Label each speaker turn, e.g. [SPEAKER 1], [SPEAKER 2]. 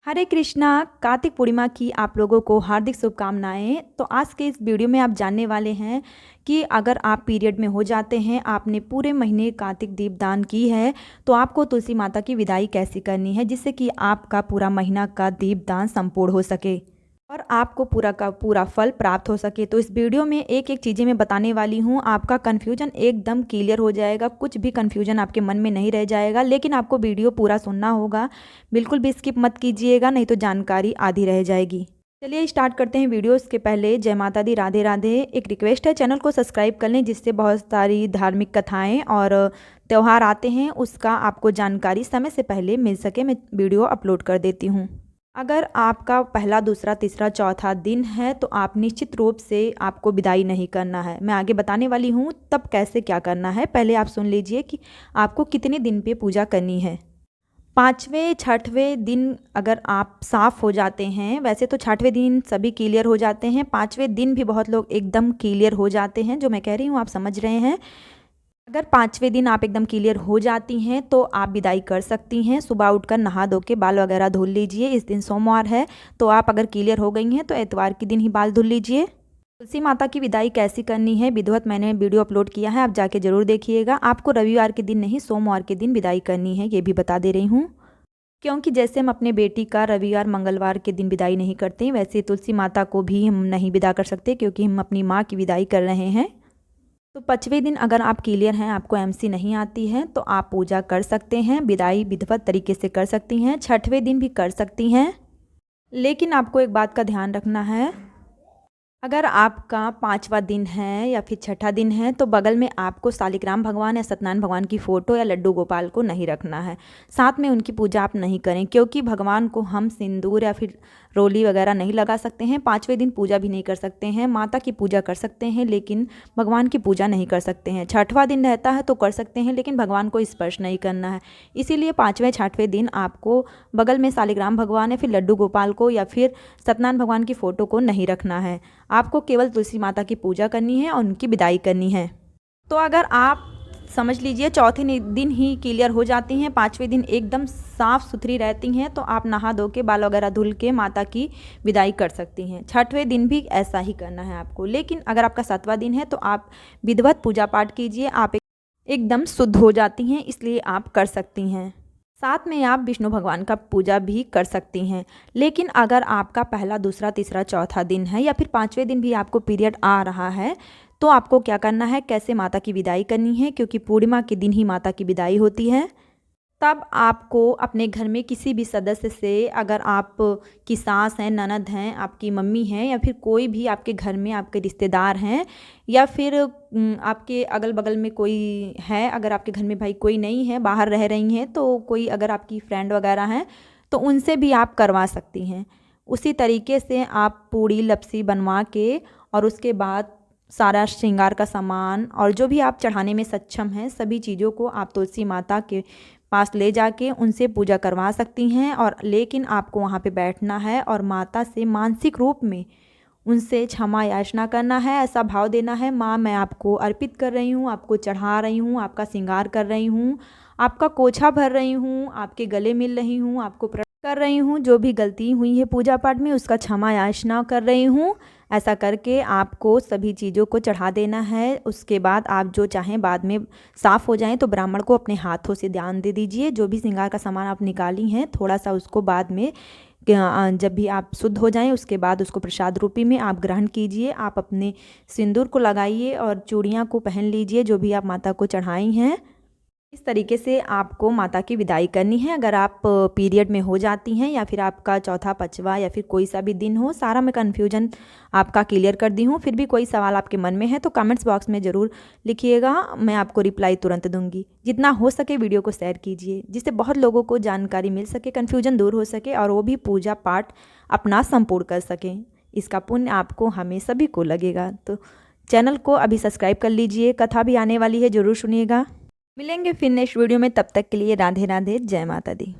[SPEAKER 1] हरे कृष्णा। कार्तिक पूर्णिमा की आप लोगों को हार्दिक शुभकामनाएं। तो आज के इस वीडियो में आप जानने वाले हैं कि अगर आप पीरियड में हो जाते हैं, आपने पूरे महीने कार्तिक दीपदान की है, तो आपको तुलसी माता की विदाई कैसे करनी है जिससे कि आपका पूरा महीना का दीपदान संपूर्ण हो सके और आपको पूरा का पूरा फल प्राप्त हो सके। तो इस वीडियो में एक एक चीज़ें मैं बताने वाली हूँ, आपका कन्फ्यूजन एकदम क्लियर हो जाएगा, कुछ भी कन्फ्यूजन आपके मन में नहीं रह जाएगा। लेकिन आपको वीडियो पूरा सुनना होगा, बिल्कुल भी स्किप मत कीजिएगा, नहीं तो जानकारी आधी रह जाएगी। चलिए स्टार्ट करते हैं वीडियो। इसके पहले जय माता दी, राधे राधे। एक रिक्वेस्ट है, चैनल को सब्सक्राइब कर लें जिससे बहुत सारी धार्मिक कथाएँ और त्यौहार आते हैं उसका आपको जानकारी समय से पहले मिल सके। मैं वीडियो अपलोड कर देती हूँ। अगर आपका पहला, दूसरा, तीसरा, चौथा दिन है तो आप निश्चित रूप से आपको विदाई नहीं करना है। मैं आगे बताने वाली हूँ तब कैसे क्या करना है। पहले आप सुन लीजिए कि आपको कितने दिन पे पूजा करनी है। 5वें, 6वें दिन अगर आप साफ़ हो जाते हैं, वैसे तो 6वें दिन सभी क्लियर हो जाते हैं, 5वें दिन भी बहुत लोग एकदम क्लियर हो जाते हैं। जो मैं कह रही हूँ आप समझ रहे हैं। अगर 5वें दिन आप एकदम क्लियर हो जाती हैं तो आप विदाई कर सकती हैं। सुबह उठकर नहा धो के बाल वगैरह धुल लीजिए। इस दिन सोमवार है तो आप अगर क्लियर हो गई हैं तो एतवार के दिन ही बाल धुल लीजिए। तुलसी माता की विदाई कैसी करनी है विधिवत मैंने वीडियो अपलोड किया है, आप जाके ज़रूर देखिएगा। आपको रविवार के दिन नहीं, सोमवार के दिन विदाई करनी है, ये भी बता दे रही हूँ। क्योंकि जैसे हम अपने बेटी का रविवार, मंगलवार के दिन विदाई नहीं करते, वैसे तुलसी माता को भी हम नहीं विदा कर सकते क्योंकि हम अपनी माँ की विदाई कर रहे हैं। तो 5वें दिन अगर आप क्लियर हैं, आपको एमसी नहीं आती है, तो आप पूजा कर सकते हैं, विदाई विधिवत तरीके से कर सकती हैं। 6वें दिन भी कर सकती हैं। लेकिन आपको एक बात का ध्यान रखना है, अगर आपका 5वां दिन है या फिर 6ठा दिन है तो बगल में आपको शालिग्राम भगवान या सत्यनारायण भगवान की फ़ोटो या लड्डू गोपाल को नहीं रखना है। साथ में उनकी पूजा आप नहीं करें क्योंकि भगवान को हम सिंदूर या फिर रोली वगैरह नहीं लगा सकते हैं। 5वें दिन पूजा भी नहीं कर सकते हैं। माता की पूजा कर सकते हैं लेकिन भगवान की पूजा नहीं कर सकते हैं। 6वां दिन रहता है तो कर सकते हैं लेकिन भगवान को स्पर्श नहीं करना है। इसीलिए 5वें, 6वें दिन आपको बगल में शालिग्राम भगवान या फिर लड्डू गोपाल को या फिर सत्यनारायण भगवान की फ़ोटो को नहीं रखना है। आपको केवल तुलसी माता की पूजा करनी है और उनकी विदाई करनी है। तो अगर आप समझ लीजिए चौथे दिन ही क्लियर हो जाती हैं, 5वें दिन एकदम साफ़ सुथरी रहती हैं, तो आप नहा धो के बाल वगैरह धुल के माता की विदाई कर सकती हैं। 6वें दिन भी ऐसा ही करना है आपको। लेकिन अगर आपका 7वां दिन है तो आप विधिवत पूजा पाठ कीजिए, आप एकदम शुद्ध हो जाती हैं, इसलिए आप कर सकती हैं। साथ में आप विष्णु भगवान का पूजा भी कर सकती हैं। लेकिन अगर आपका पहला, दूसरा, तीसरा, चौथा दिन है या फिर 5वें दिन भी आपको पीरियड आ रहा है तो आपको क्या करना है, कैसे माता की विदाई करनी है, क्योंकि पूर्णिमा के दिन ही माता की विदाई होती है। तब आपको अपने घर में किसी भी सदस्य से, अगर आप की सास हैं, ननद हैं, आपकी मम्मी हैं या फिर कोई भी आपके घर में आपके रिश्तेदार हैं या फिर आपके अगल बगल में कोई है, अगर आपके घर में भाई कोई नहीं है, बाहर रह रही हैं, तो कोई अगर आपकी फ्रेंड वगैरह हैं तो उनसे भी आप करवा सकती हैं। उसी तरीके से आप पूड़ी लपसी बनवा के और उसके बाद सारा श्रृंगार का सामान और जो भी आप चढ़ाने में सक्षम हैं सभी चीज़ों को आप तुलसी माता के पास ले जाके उनसे पूजा करवा सकती हैं। और लेकिन आपको वहाँ पे बैठना है और माता से मानसिक रूप में उनसे क्षमा याचना करना है। ऐसा भाव देना है, माँ मैं आपको अर्पित कर रही हूँ, आपको चढ़ा रही हूँ, आपका श्रृंगार कर रही हूँ, आपका कोछा भर रही हूँ, आपके गले मिल रही हूँ, आपको प्रणाम कर रही हूँ, जो भी गलती हुई है पूजा पाठ में उसका क्षमा याचना कर रही हूँ। ऐसा करके आपको सभी चीज़ों को चढ़ा देना है। उसके बाद आप जो चाहें बाद में साफ़ हो जाएं तो ब्राह्मण को अपने हाथों से दान दे दीजिए। जो भी श्रृंगार का सामान आप निकाली हैं थोड़ा सा उसको बाद में जब भी आप शुद्ध हो जाएं उसके बाद उसको प्रसाद रूपी में आप ग्रहण कीजिए। आप अपने सिंदूर को लगाइए और चूड़ियाँ को पहन लीजिए जो भी आप माता को चढ़ाई हैं। इस तरीके से आपको माता की विदाई करनी है। अगर आप पीरियड में हो जाती हैं या फिर आपका चौथा, 5वां या फिर कोई सा भी दिन हो, सारा मैं कन्फ्यूजन आपका क्लियर कर दी हूँ। फिर भी कोई सवाल आपके मन में है तो कमेंट्स बॉक्स में ज़रूर लिखिएगा, मैं आपको रिप्लाई तुरंत दूंगी। जितना हो सके वीडियो को शेयर कीजिए जिससे बहुत लोगों को जानकारी मिल सके, कन्फ्यूजन दूर हो सके और वो भी पूजा पाठ अपना संपूर्ण कर सकें। इसका पुण्य आपको, हमें सभी को लगेगा। तो चैनल को अभी सब्सक्राइब कर लीजिए। कथा भी आने वाली है, ज़रूर सुनिएगा। मिलेंगे फिर नेक्स्ट वीडियो में, तब तक के लिए राधे राधे, जय माता दी।